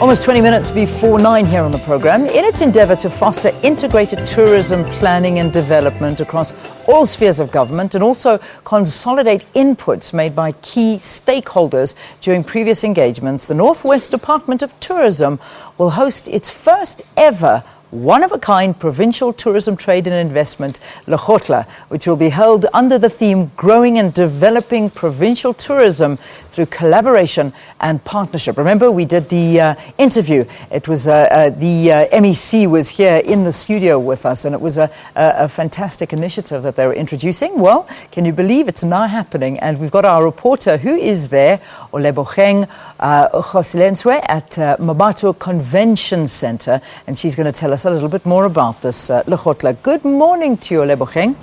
Almost 20 minutes before 9 here on the programme. In its endeavour to foster integrated tourism planning and development across all spheres of government and also consolidate inputs made by key stakeholders during previous engagements, the North West Department of Tourism will host its first ever one-of-a-kind provincial tourism trade and investment, Lekgotla, which will be held under the theme Growing and Developing Provincial Tourism through Collaboration and Partnership. Remember, we did the interview. It was the MEC was here in the studio with us, and it was a fantastic initiative that they were introducing. Well, can you believe it's now happening? And we've got our reporter who is there, Olebogeng Kgosilentswe at Mmabatho Convention Centre, and she's going to tell us a little bit more about this Lekgotla. Good morning to you, Olebogeng.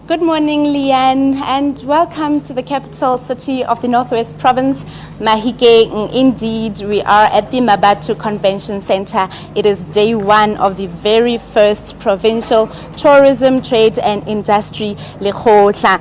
Good morning, Leanne, and welcome to the capital city of the Northwest Province, Mahikeng. Indeed, we are at the Mmabatho Convention Centre. It is day one of the very first provincial tourism, trade and industry, Lekgotla.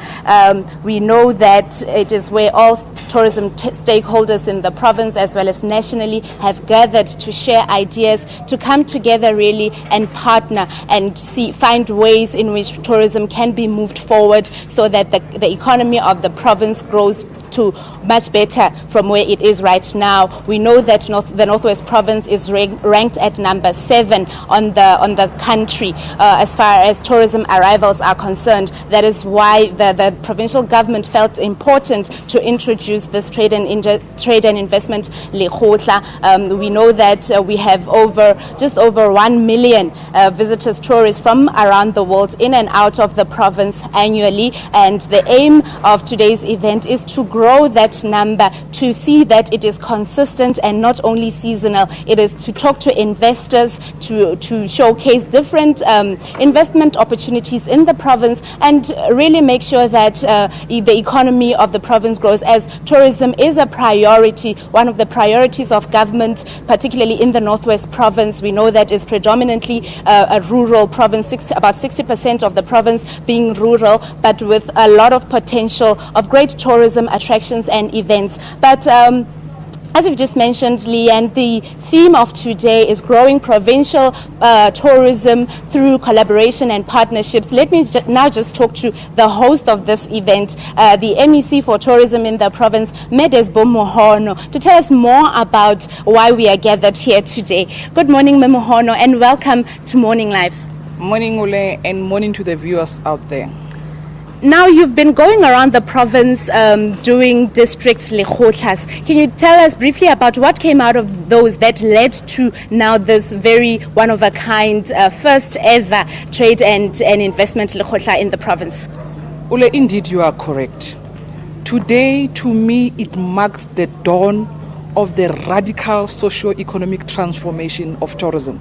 We know that it is where all tourism stakeholders in the province as well as nationally have gathered to share ideas, to come together really and partner and find ways in which tourism can be moved forward so that the economy of the province grows to much better from where it is right now. We know that the Northwest Province is ranked at number 7 on the country as far as tourism arrivals are concerned. That is why the provincial government felt important to introduce this trade and investment Lekgotla. We know that we have just over 1 million visitors, tourists from around the world in and out of the province annually, and the aim of today's event is to grow that number, to see that it is consistent and not only seasonal. It is to talk to investors, to showcase different investment opportunities in the province and really make sure that the economy of the province grows, as tourism is a priority, one of the priorities of government, particularly in the Northwest Province. We know that is predominantly a rural province, about 60% of the province being rural, but with a lot of potential of great tourism attractions and events. But as you've just mentioned, Leanne, the theme of today is growing provincial tourism through collaboration and partnerships. Let me now just talk to the host of this event, the MEC for Tourism in the province, Mmabatho, to tell us more about why we are gathered here today. Good morning, Mmabatho, and welcome to Morning Live. Morning, Ole, and morning to the viewers out there. Now, you've been going around the province doing district Lekgotlas. Can you tell us briefly about what came out of those that led to now this very one-of-a-kind first ever trade and investment Lekgotla in the province? Ole, indeed you are correct. Today, to me, it marks the dawn of the radical socio-economic transformation of tourism.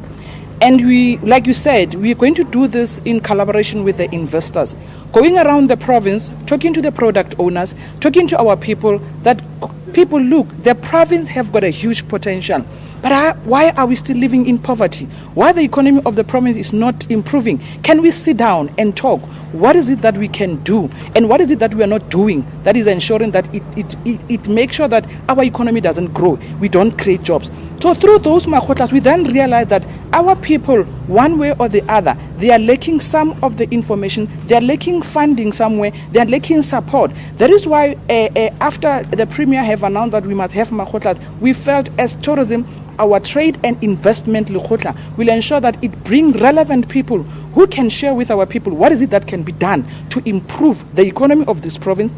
And we, like you said, we are going to do this in collaboration with the investors, going around the province, talking to the product owners, talking to our people, that people, look, the province have got a huge potential. But why are we still living in poverty? Why the economy of the province is not improving? Can we sit down and talk? What is it that we can do? And what is it that we are not doing that is ensuring that it makes sure that our economy doesn't grow? We don't create jobs. So through those Lekgotlas, we then realize that our people, one way or the other, they are lacking some of the information, they are lacking funding somewhere, they are lacking support. That is why after the Premier have announced that we must have Lekgotlas, we felt as tourism, our trade and investment Lekgotla will ensure that it brings relevant people who can share with our people what is it that can be done to improve the economy of this province,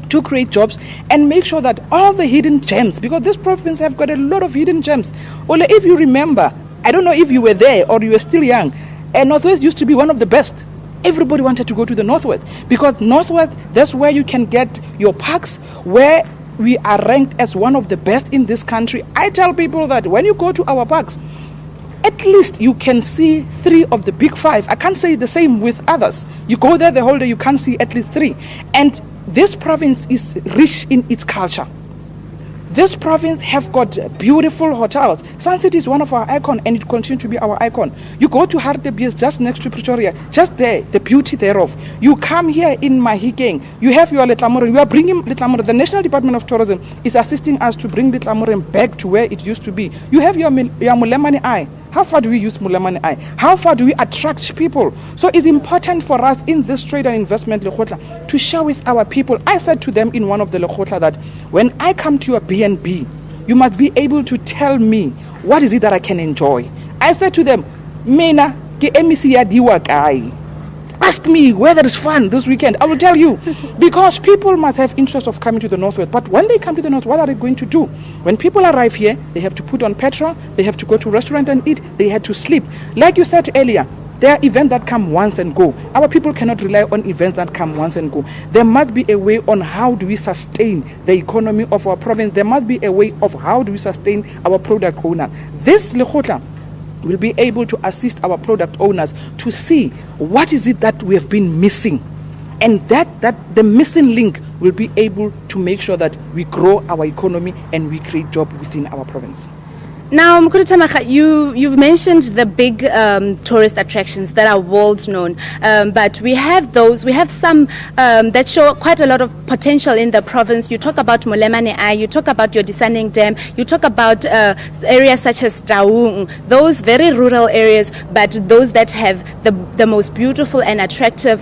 to create jobs and make sure that all the hidden gems, because this province have got a lot of hidden gems. Ole, if you remember, I don't know if you were there or you were still young, and Northwest used to be one of the best. Everybody wanted to go to the Northwest because Northwest, that's where you can get your parks, where we are ranked as one of the best in this country. I tell people that when you go to our parks, at least you can see 3 of the big 5. I can't say the same with others. You go there the whole day, you can't see at least 3. And this province is rich in its culture. This province have got beautiful hotels. Sun City is one of our icons, and it continues to be our icon. You go to Hartebees, just next to Pretoria, just there, the beauty thereof. You come here in Mahikeng, you have your Letlamoren. We are bringing Letlamoren. The National Department of Tourism is assisting us to bring Letlamoren back to where it used to be. You have your Molemane Eye. How far do we use Molemane Eye? How far do we attract people? So it's important for us in this trade and investment Lekgotla to share with our people. I said to them in one of the Lekgotla that when I come to your BNB, you must be able to tell me what is it that I can enjoy. I said to them, Mena ke MEC ya diwa kae? Ask me where there is fun this weekend. I will tell you. Because people must have interest of coming to the Northwest. But when they come to the North, what are they going to do? When people arrive here, they have to put on petrol, they have to go to a restaurant and eat, they have to sleep. Like you said earlier, there are events that come once and go. Our people cannot rely on events that come once and go. There must be a way on how do we sustain the economy of our province. There must be a way of how do we sustain our product owner. This Lekgotla will be able to assist our product owners to see what is it that we have been missing, and that the missing link will be able to make sure that we grow our economy and we create jobs within our province. Now, Mkhulu Tamaga, you've mentioned the big tourist attractions that are world known, but we have some that show quite a lot of potential in the province. You talk about Molemane Eye, you talk about your Disaneng Dam, you talk about areas such as Taung, those very rural areas, but those that have the most beautiful and attractive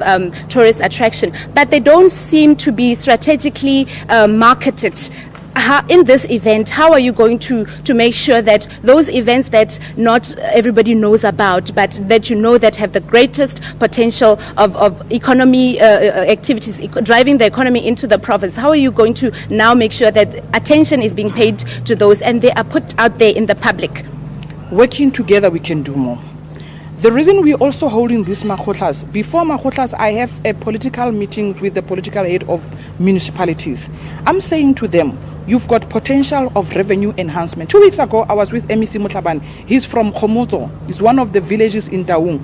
tourist attraction, but they don't seem to be strategically marketed. In this event, how are you going to make sure that those events that not everybody knows about, but that you know that have the greatest potential of economy activities, driving the economy into the province, how are you going to now make sure that attention is being paid to those and they are put out there in the public? Working together, we can do more. The reason we're also holding these Lekgotlas, before Lekgotlas, I have a political meeting with the political head of municipalities. I'm saying to them, you've got potential of revenue enhancement. 2 weeks ago, I was with MEC Mutlaban. He's from Khomoto. He's one of the villages in Taung.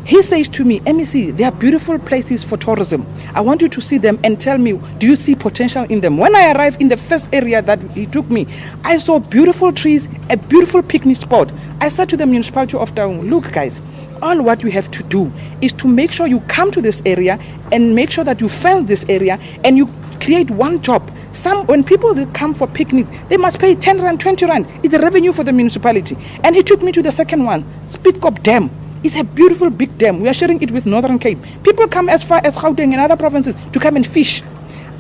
He says to me, MEC, there are beautiful places for tourism. I want you to see them and tell me, do you see potential in them? When I arrived in the first area that he took me, I saw beautiful trees, a beautiful picnic spot. I said to the municipality of Taung, look guys, all what you have to do is to make sure you come to this area and make sure that you fence this area and you create one job. When people come for picnic, they must pay 10 rand, 20 rand. It's a revenue for the municipality. And he took me to the second one, Spitkop Dam. It's a beautiful big dam. We are sharing it with Northern Cape. People come as far as Gauteng and other provinces to come and fish.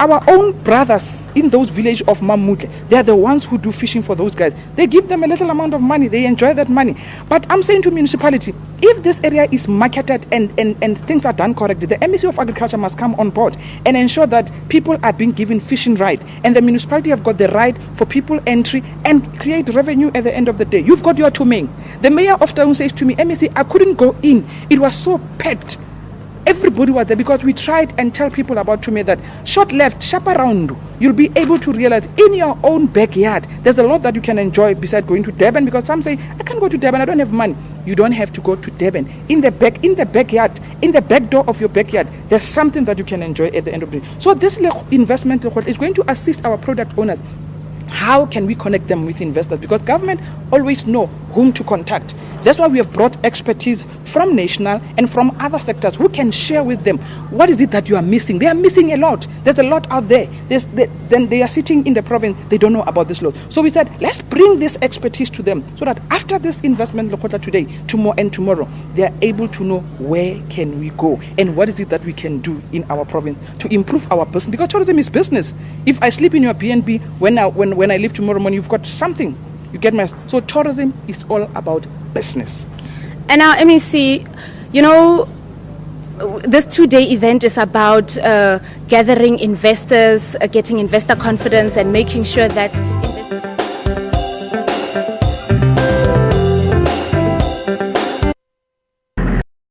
Our own brothers in those villages of Mamutle, they are the ones who do fishing for those guys. They give them a little amount of money. They enjoy that money. But I'm saying to municipality, if this area is marketed and things are done correctly, the MEC of Agriculture must come on board and ensure that people are being given fishing right. And the municipality have got the right for people entry and create revenue at the end of the day. You've got your Tumeng. The mayor of town says to me, MEC, I couldn't go in. It was so packed. Everybody was there because we tried and tell people about Tume that short left, sharp around, you'll be able to realize in your own backyard, there's a lot that you can enjoy besides going to Durban, because some say, I can't go to Durban, I don't have money. You don't have to go to Durban. In the backyard, in the back door of your backyard, there's something that you can enjoy at the end of the day. So this investment is going to assist our product owners. How can we connect them with investors? Because government always know whom to contact. That's why we have brought expertise from national and from other sectors who can share with them what is it that you are missing. They are missing a lot. There's a lot out there. Then they are sitting in the province, they don't know about this lot. So we said, let's bring this expertise to them so that after this investment Lekgotla today, tomorrow, they are able to know where can we go and what is it that we can do in our province to improve our business. Because tourism is business. If I sleep in your BNB, when I leave tomorrow morning, you've got something. You get me? So tourism is all about business. And now, MEC, you know, this 2-day event is about gathering investors, getting investor confidence and making sure that